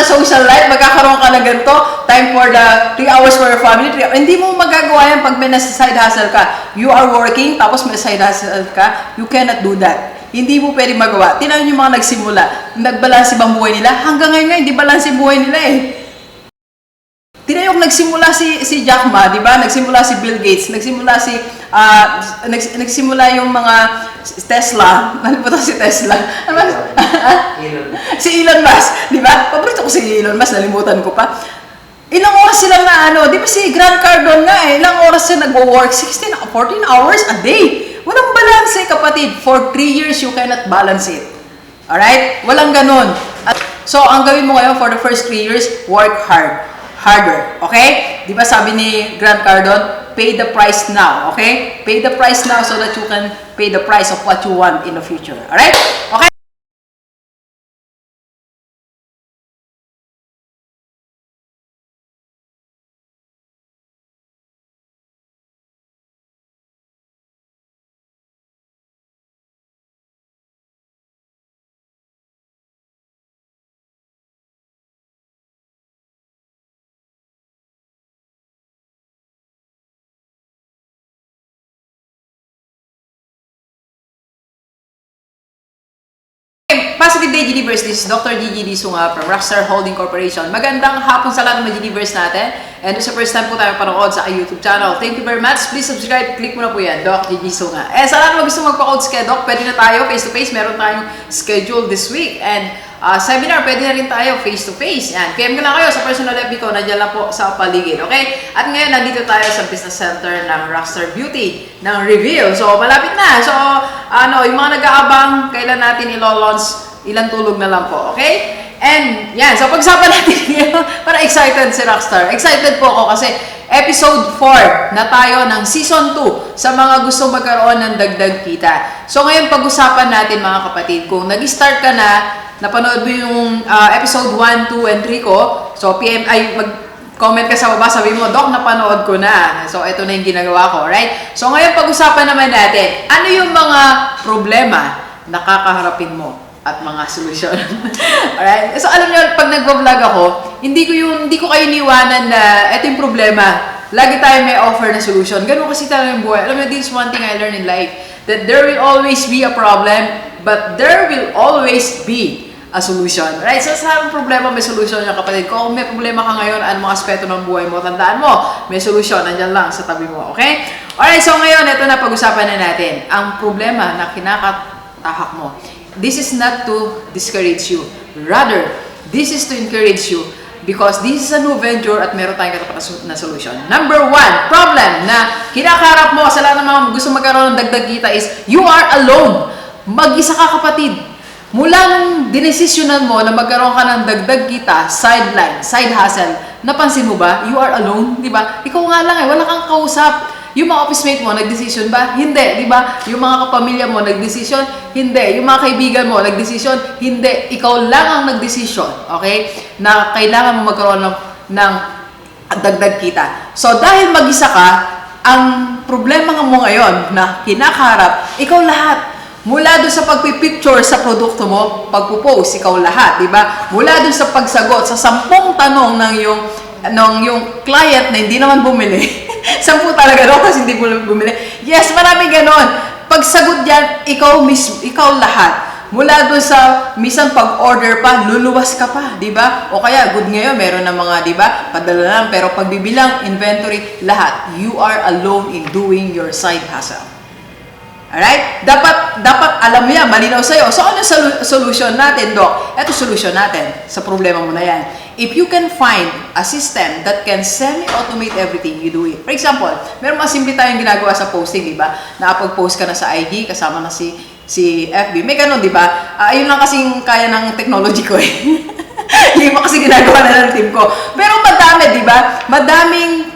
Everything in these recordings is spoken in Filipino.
social life, magkakaroon ka ng ganito, time for the 3 hours for your family. Hindi mo magagawa yan pag may nasa side hustle ka. You are working, tapos may side hustle ka, you cannot do that. Hindi mo pwede magawa. Tingnan yung mga nagsimula, nagbalanse bang buhay nila? Hanggang ngayon nga, hindi balanse buhay nila eh. Tingnan yung nagsimula si Jack Ma, di ba? Nagsimula si Bill Gates, nagsimula yung mga Tesla. Ano ba ito si Tesla? Si Elon Musk, di ba? Paborito ko si Elon Musk, nalimutan ko pa. Ilang oras sila na di ba si Grant Cardone nga ilang oras sila nagwo-work? 14 hours a day. Walang balance kapatid. For 3 years, you cannot balance it. Alright? Walang ganun. So, ang gawin mo ngayon for the first 3 years, work harder. Okay? Di ba sabi ni Grant Cardone, pay the price now. Okay? Pay the price now so that you can pay the price of what you want in the future. Alright? Okay? Positive Day Geniverse, this is Dr. Gigi Disunga from Rockstar Holding Corporation. Magandang hapon sa lahat ng mga Geniverse natin. And sa first time po tayo panood sa YouTube channel, thank you very much. Please subscribe, click mo na po yan, Doc Gigi Disunga. Sa lahat ng gusto magpa-coach kay Doc, pwede na tayo face-to-face. Meron tayong schedule this week. And seminar, pwede na rin tayo face-to-face. Yan, PM ko lang kayo sa personal FB ko, nandiyan lang po sa paligid. Okay? At ngayon, nandito tayo sa business center ng Rockstar Beauty, ng Reveal. So, malapit na. So, yung mga nag-aabang, kailan natin ilo-launch, ilang tulog na lang po, okay? And, yan, so pag-usapan natin ngayon, para excited si Rockstar. Excited po ako kasi episode 4 na tayo ng season 2 sa mga gusto magkaroon ng dagdag kita. So ngayon pag-usapan natin mga kapatid, kung nag-start ka na, napanood mo yung episode 1, 2, and 3 ko, so mag-comment ka sa baba, sabi mo, Doc, napanood ko na. So ito na yung ginagawa ko, right? So ngayon pag-usapan naman natin, ano yung mga problema na kakaharapin mo at mga solusyon. Alright? So alam niyo, pag nagvo-vlog ako, hindi ko kayo niwanan na ito yung problema. Lagi tayo may offer na solution. Ganun kasi talaga yung buhay. Alam niyo, this is one thing I learned in life. That there will always be a problem, but there will always be a solution. Right? So sa problema, may solution yung kapatid ko. Kung may problema ka ngayon, anong mga aspeto ng buhay mo, tandaan mo, may solution. Nandyan lang sa tabi mo. Okay? Alright, so ngayon, ito na pag-usapan na natin. Ang problema na kinakatahak mo. This is not to discourage you. Rather, this is to encourage you because this is a new venture at meron tayong katapat na solution. Number 1, problem na kinakarap mo sa lahat ng mga gusto magkaroon ng dagdag kita is you are alone. Mag-isa ka kapatid. Mula nung dinesisyonan mo na magkaroon ka ng dagdag kita, sideline, side hustle, napansin mo ba? You are alone, di ba? Ikaw nga lang wala kang kausap. Yung mga office mate mo, nag-decision ba? Hindi, di ba? Yung mga kapamilya mo, nag-decision? Hindi. Yung mga kaibigan mo, nag-decision? Hindi. Ikaw lang ang nag-decision, okay? Na kailangan mo magkaroon ng dagdag kita. So, dahil mag-isa ka, ang problema mo ngayon na kinakaharap, ikaw lahat. Mula doon sa pagpipicture sa produkto mo, pagpo-post, ikaw lahat, di ba? Mula doon sa pagsagot sa 10 tanong ng yung client na hindi naman bumili. 10 talaga daw kasi hindi bumili. Yes, marami ganon. Pagsagot dyan, ikaw lahat. Mula doon sa minsan pag-order pa, luluwas ka pa, di ba? O kaya, good ngayon, meron na mga, di ba? Padala lang, pero pagbibilang, inventory, lahat. You are alone in doing your side hustle. Alright? Dapat alam mo yan, malinaw sa'yo. So, ano solution natin, Doc? Ito solution natin sa problema mo na yan. If you can find a system that can semi-automate everything, you do it. For example, meron mga simple tayong ginagawa sa posting, di ba? Nakapag-post ka na sa IG, kasama na si FB. May ganun, di ba? Ayun lang kasing kaya ng technology ko eh. Hindi mo kasi ginagawa na ng team ko. Pero madami, di ba? Madaming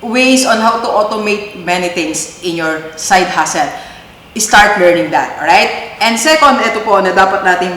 ways on how to automate many things in your side hustle. Start learning that, alright? And second, ito po na dapat nating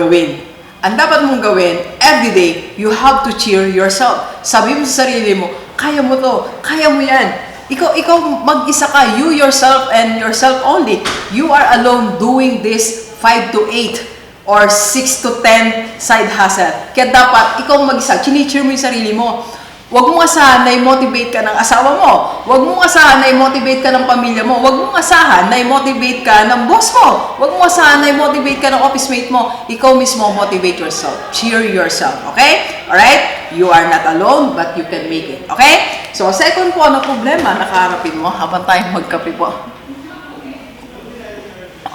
gawin. Ang dapat mong gawin, every day, you have to cheer yourself. Sabi mo sa sarili mo, kaya mo to, kaya mo yan. Ikaw mag-isa ka, you yourself and yourself only. You are alone doing this 5 to 8 or 6 to 10 side hustle. Kaya dapat ikaw mag-isa, chinicheer mo yung sarili mo. Huwag mong asahan na i-motivate ka ng asawa mo. Huwag mong asahan na i-motivate ka ng pamilya mo. Huwag mong asahan na i-motivate ka ng boss mo. Huwag mong asahan na i-motivate ka ng office mate mo. Ikaw mismo motivate yourself. Cheer yourself. Okay? Alright? You are not alone, but you can make it. Okay? So, second po, ano problema nakaharapin mo habang tayo magkape po?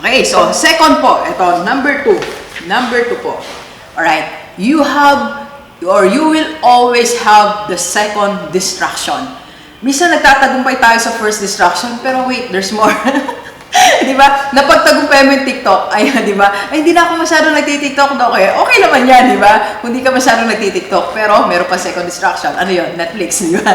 Okay, so second po, ito, number 2. Number 2 po. Alright? You will always have the second distraction. Minsan nagtatagumpay tayo sa first distraction, pero wait, there's more. Di ba? Napagtagumpay mo yung TikTok, ayan, di ba? Ay, hindi na ako masyadong nagtitiktok daw kaya. Okay naman yan, di ba? Kung di ka masyadong nagtitiktok, pero meron pa second distraction. Ano yun? Netflix, di ba?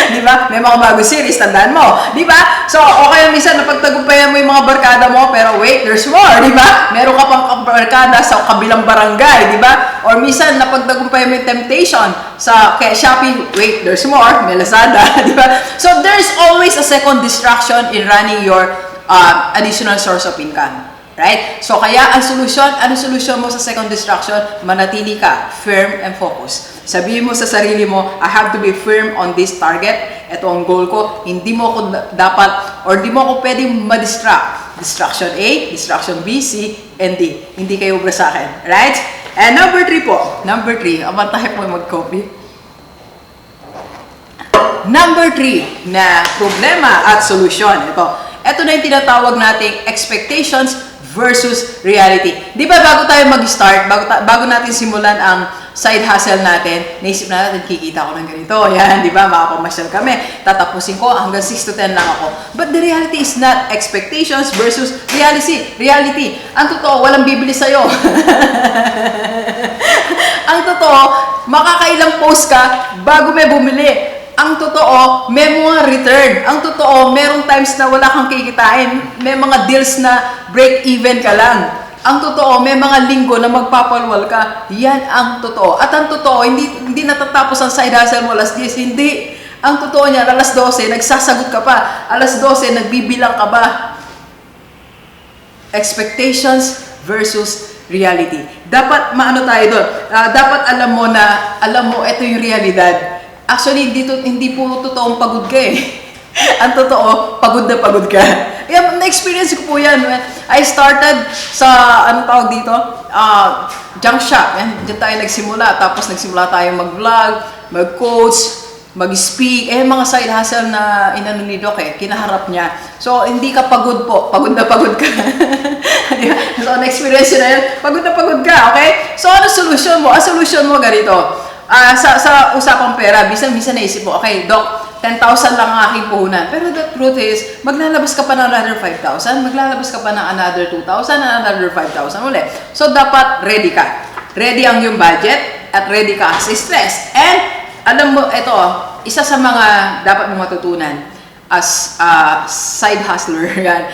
Di ba? May mga bagong series, tandaan mo. Di ba? So, okay, minsan napagtagumpayan mo yung mga barkada mo, pero wait, there's more, di ba? Meron ka pang barkada sa kabilang barangay, di ba? Or minsan napagtagumpayan mo yung temptation sa kaya Shopee, wait, there's more, may Lazada, di ba? So, there's always a second distraction in running your additional source of income. Right? So, kaya ang solusyon, ano solusyon mo sa second distraction? Manatili ka, firm and focus. Sabihin mo sa sarili mo, I have to be firm on this target. Ito ang goal ko. Hindi mo ako dapat, or hindi mo ako pwedeng ma-distract. Distraction A, distraction B, C, and D. Hindi kayo ubra sa akin. Right? And number 3 po. Number 3, abantahe po mag-copy. Number 3 na problema at solusyon. Ito na yung tinatawag nating expectations versus reality. Di ba bago tayo mag-start, bago natin simulan ang side hustle natin, naisip na natin, kikita ko ng ganito. Yan, di ba? Makapamasyal kami. Tatapusin ko, hanggang 6 to 10 lang ako. But the reality is not expectations versus reality. Ang totoo, walang bibili sa'yo. Ang totoo, makakailang post ka bago may bumili. Ang totoo, may mga return. Ang totoo, merong times na wala kang kikitain. May mga deals na break even ka lang. Ang totoo, may mga linggo na magpapalwal ka. Yan ang totoo. At ang totoo, hindi natatapos ang side hustle mo alas 10. Hindi. Ang totoo niya, alas 12, nagsasagot ka pa. Alas 12, nagbibilang ka ba? Expectations versus reality. Dapat, maano tayo doon? Dapat alam mo, ito yung realidad. Actually, hindi po totoong pagod ka eh. Ang totoo, pagod na pagod ka. Na-experience ko po yan. I started sa, anong tawag dito? Junk shop. Diyan tayo nagsimula. Tapos nagsimula tayo mag-vlog, mag-coach, mag-speak. Mga side hustle na inano ni Doc kinaharap niya. So, hindi ka pagod po. Pagod na pagod ka. So, na-experience na yan. Pagod na pagod ka, okay? So, ano solusyon mo? Ang solusyon mo ganito. Sa usapang pera, minsan naisip mo, okay, Doc, 10,000 lang ang aking puhunan. Pero the truth is, maglalabas ka pa ng another 5,000, maglalabas ka pa ng another 2,000, another 5,000 ulit. So, dapat ready ka. Ready ang yung budget at ready ka sa stress. And, alam mo, ito, isa sa mga dapat mong matutunan as side hustler, yan.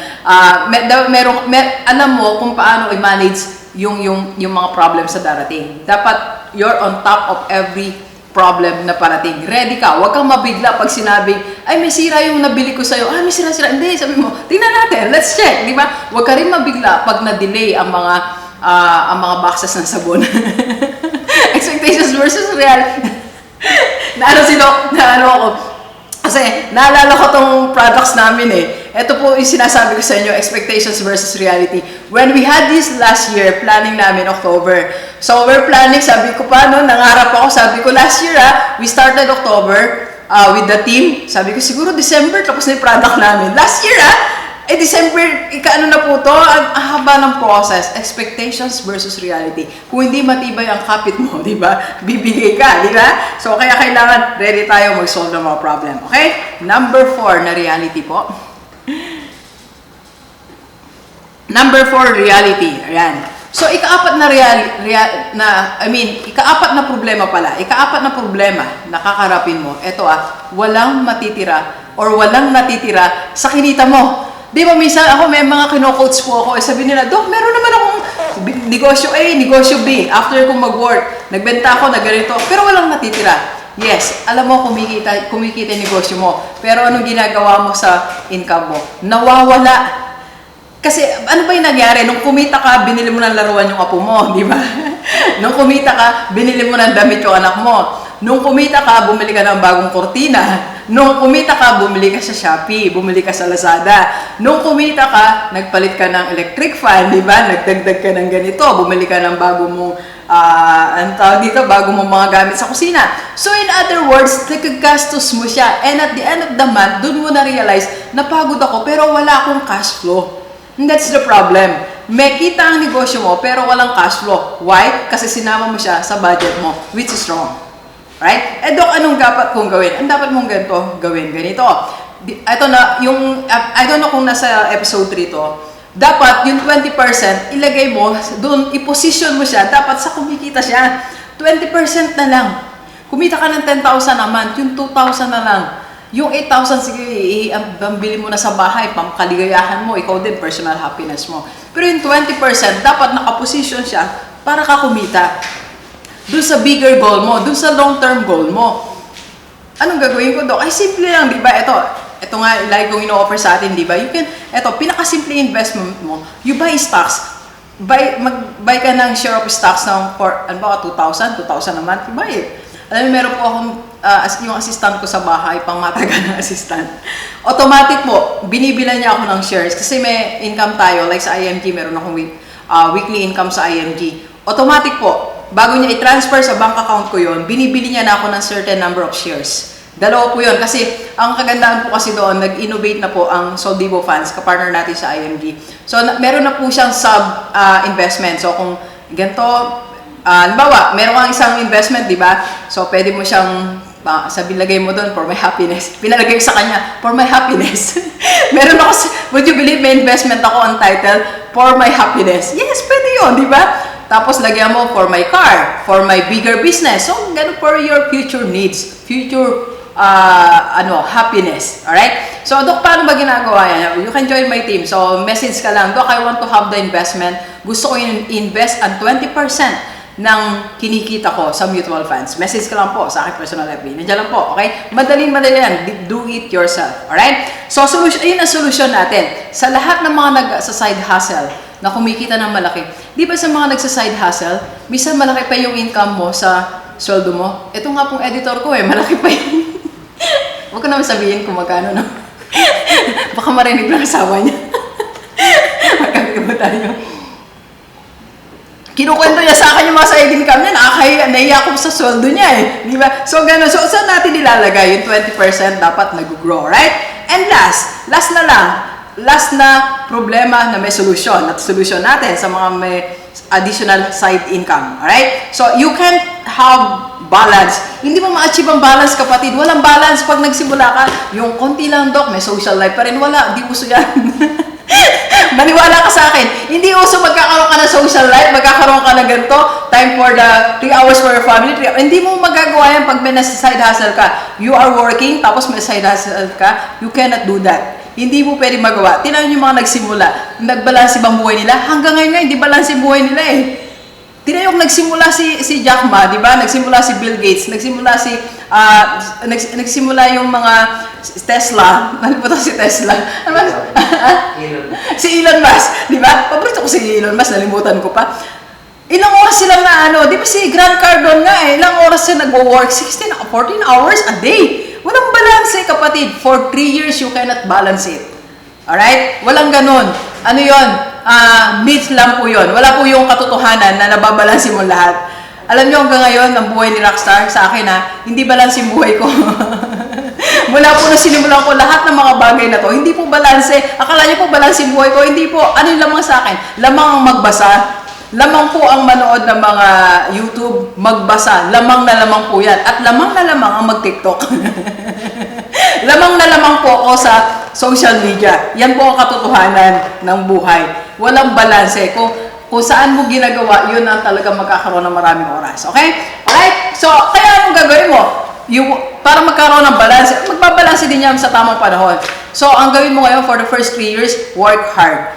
Alam mo kung paano i-manage yung mga problems sa darating. Dapat you're on top of every problem na parating. Ready ka. Huwag kang mabigla pag sinabing, ay, may sira yung nabili ko sa'yo. May sira. Hindi, sabi mo, tingnan natin, let's check. Di ba? Huwag ka rin mabigla pag na-delay ang mga boxes ng sabon. Expectations versus reality. Naano ako. Kasi, naalala ko tong products namin Ito po yung sinasabi ko sa inyo, expectations versus reality. When we had this last year, planning namin October. So, we're planning, sabi ko pa, nangarap ako, sabi ko last year we started October with the team. Sabi ko, siguro December, tapos na yung product namin. Last year December, ikaano na po to, ang haba ng process, expectations versus reality. Kung hindi matibay ang kapit mo, di ba? Bibigay ka, di ba? So, kaya kailangan ready tayo mag-solve ng mga problem. Okay? Number 4 na reality po. Number 4, reality. Ayan. So, ikaapat na problema pala. Ikaapat na problema na kakarapin mo. Ito walang matitira or walang natitira sa kinita mo. Di ba minsan ako may mga kino-coach po ako, sabi nila, Doc, meron naman akong negosyo A, negosyo B. After kong mag-work, nagbenta ako na ganito, pero walang natitira. Yes, alam mo, kumikita yung negosyo mo. Pero anong ginagawa mo sa income mo? Nawawala. Kasi ano ba yung nangyari? Nung kumita ka, binili mo ng laruan yung apo mo, di ba? Nung kumita ka, binili mo ng damit yung anak mo. Nung kumita ka, bumili ka ng bagong kortina. Nung kumita ka, bumili ka sa Shopee, bumili ka sa Lazada. Nung kumita ka, nagpalit ka ng electric fan, di ba? Nagdagdag ka ng ganito, bumili ka ng bago mong bago mong mga gamit sa kusina. So in other words, nagkagastos mo siya. And at the end of the month, dun mo na-realize, napagod ako pero wala akong cash flow. And that's the problem. May kita ang negosyo mo pero walang cash flow. Why? Kasi sinama mo siya sa budget mo, which is wrong. Right? Eh, Dok, anong dapat kong gawin? Ang dapat mong ganito. Ito na, yung, I don't know kung nasa episode 3 to, dapat yung 20% ilagay mo, doon, i-position mo siya, dapat sa kumikita siya. 20% na lang. Kumita ka ng 10,000 a month, yung 2,000 na lang. Yung 8,000, sige, bili mo na sa bahay, pangkaligayahan mo, ikaw din, personal happiness mo. Pero yung 20%, dapat nakaposition siya para ka kumita. Doon sa bigger goal mo, doon sa long-term goal mo. Anong gagawin ko, Dok? Ay, simple lang, di ba? Ito nga, like kung ino-offer sa atin, di ba? You can, pinaka-simple investment mo, you buy stocks. Mag-buy ka ng share of stocks ng, ano ba, 2,000 a month, you buy it. Alam mo, meron po akong, yung assistant ko sa bahay, pangmatagal ng assistant. Automatic po, binibilan niya ako ng shares kasi may income tayo, like sa IMG, meron akong weekly income sa IMG. Automatic po, bago niya i-transfer sa bank account ko yon, binibili niya na ako ng certain number of shares. Dalawa po yun kasi ang kagandaan po kasi doon, nag-innovate na po ang Soldivo Funds, kapartner natin sa IMG. So, meron na po siyang sub-investment. So, kung ganito, halimbawa, meron kang isang investment, di ba? So, pwede mo siyang lagay mo doon for my happiness. Pinalagay sa kanya, for my happiness. Meron ako, would you believe, may investment ako on title, for my happiness. Yes, pwede yun, di ba? Tapos, lagyan mo for my car, for my bigger business. So, ganun for your future needs, future happiness. Alright? So, Dok, paano ba ginagawa yan? You can join my team. So, message ka lang, Dok, I want to have the investment. Gusto ko invest ang 20% ng kinikita ko sa mutual funds. Message ka lang po sa aking personal FB. Nandiyan lang po, okay? Madali yan. Do it yourself. Alright? So, ayun ang solusyon natin. Sa lahat ng mga nag-side hustle na kumikita ng malaki, di ba sa mga nagsa-side hustle, minsan malaki pa yung income mo sa sweldo mo? Ito nga pong editor ko malaki pa yun. Huwag ko naman sabihin kung magkano na. Baka marinig ng asawa niya. Magkakagiba tayo. Kinukwento niya sa akin yung mga side income niya, naiya ako sa sweldo niya Di ba? So, gano'n. So, saan natin nilalagay? Yung 20% dapat nag-grow, right? And last na problema na may solusyon. At solusyon natin sa mga may additional side income. Alright? So, you can have balance. Hindi mo ma-achieve ang balance, kapatid. Walang balance pag nagsimula ka. Yung konti lang, Dok, may social life pa rin. Wala. Di uso yan. Maniwala ka sa akin. Hindi uso magkakaroon ka ng social life, magkakaroon ka ng ganito, time for the 3 hours for your family. Hindi mo magagawa yan pag may nasa side hustle ka. You are working, tapos may side hustle ka. You cannot do that. Hindi mo pwede magawa. Tingnan yung mga nagsimula. Nagbalansi bang buhay nila? Hanggang ngayon nga, hindi balansi buhay nila Tingnan yung nagsimula si Jack Ma, di ba? Nagsimula si Bill Gates, nagsimula yung mga Tesla. Ano po si Tesla? Si Elon Musk, di ba? Paborito ko si Elon Musk, nalimutan ko pa. Ilang oras sila di ba si Grant Cardone nga ilang oras sila nagwo-work? 14 hours a day. Walang balance kapatid. For 3 years, you cannot balance it. Alright? Walang ganun. Ano yon? Myth lang po yun. Wala po yung katotohanan na nababalansin mo lahat. Alam nyo hanggang ngayon, ang buhay ni Rockstar sa akin hindi balansin buhay ko. Mula po na sinimulan ko lahat ng mga bagay na to, hindi po balanse. Akala nyo po balansin buhay ko, hindi po. Ano yung lamang sa akin? Lamang ang magbasa. Lamang po ang manood ng mga YouTube, magbasa. Lamang na lamang po yan. At lamang na lamang ang mag-TikTok. Lamang na lamang po ako sa social media. Yan po ang katotohanan ng buhay. Walang balanse. Kung saan mo ginagawa, yun ang talaga magkakaroon ng maraming oras. Okay? Alright? So, kaya anong gagawin mo? Para magkaroon ng balance, magbabalanse din yan sa tamang panahon. So, ang gawin mo ngayon for the first 3 years, work harder.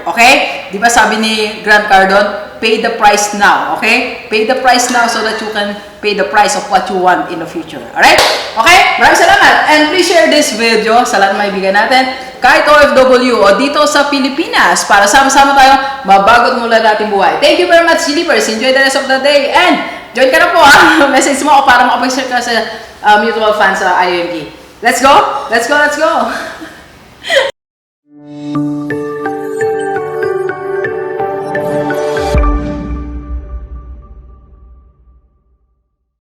Okay? Di ba sabi ni Grant Cardone, pay the price now, okay? Pay the price now so that you can pay the price of what you want in the future. Alright? Okay? Maraming salamat. And please share this video sa lahat ng maibigan natin, kahit OFW o dito sa Pilipinas, para sama-sama tayo mabagot mula nating buhay. Thank you very much, Believers. Enjoy the rest of the day. And join ka na po, ha? Message mo ako para makapag-share ka sa mutual fans sa IMG. Let's go! Let's go! Let's go!